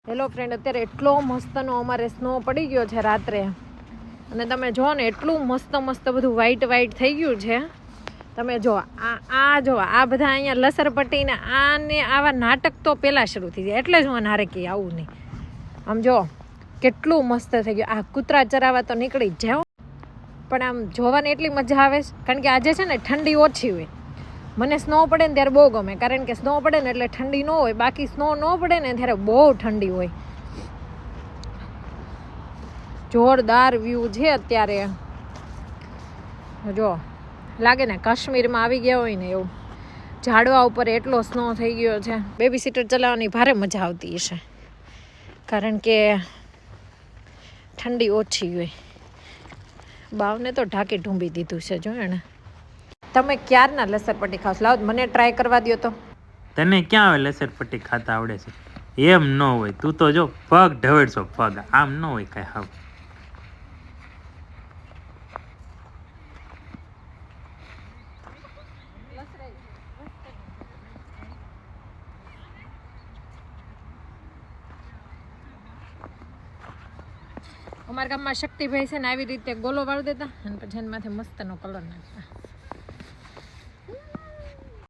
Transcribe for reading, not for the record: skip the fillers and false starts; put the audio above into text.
Hello friend, અત્યારે એટલો મસ્તનો અમારે સ્નો પડી ગયો છે રાત્રે, અને તમે જો ને એટલું મસ્ત બધું વ્હાઈટ થઈ ગયું છે. તમે જો આ બધા અહીંયા લસરપટ્ટીને આને આવા નાટક તો પહેલાં શરૂ થઈ જાય, એટલે જ હું નારે કહી આવું નહીં. આમ જો કેટલું મસ્ત થઈ ગયું. આ કૂતરા ચરાવવા તો નીકળી જ જાઓ, પણ આમ જોવાની એટલી મજા આવે છે, કારણ કે આજે છે ને ઠંડી ઓછી હોય. મને સ્નો પડે ને ત્યારે બહુ ગમે, કારણ કે સ્નો પડે ને એટલે ઠંડી ન હોય, બાકી સ્નો ન પડે ને ત્યારે બહુ ઠંડી હોય. જોરદાર વ્યૂ છે અત્યારે. જો લાગે ને કાશ્મીરમાં આવી ગયા હોય ને એવું. ઝાડવા ઉપર એટલો સ્નો થઈ ગયો છે. બેબી સીટર ચલાવવાની ભારે મજા આવતી હશે, કારણ કે ઠંડી ઓછી હોય. બાવને તો ઢાંકી ઢૂંબી દીધું છે જો એને. તમે ક્યારના લસરપટ્ટી ખાવ? લાવ મને ટ્રાય કરવા દો તો. તને ક્યાં આવે લસરપટ્ટી ખાતા આવડે છે? એમ ન હોય, તું તો જો પગ ઢવેડશો, પગ આમ ન હોય કઈ. હાવ અમારા ગામમાં શક્તિભાઈ છે ને આવી રીતે ગોલો વાળી દેતા, અને પછી એની માથે મસ્તનો કલર નાખતા.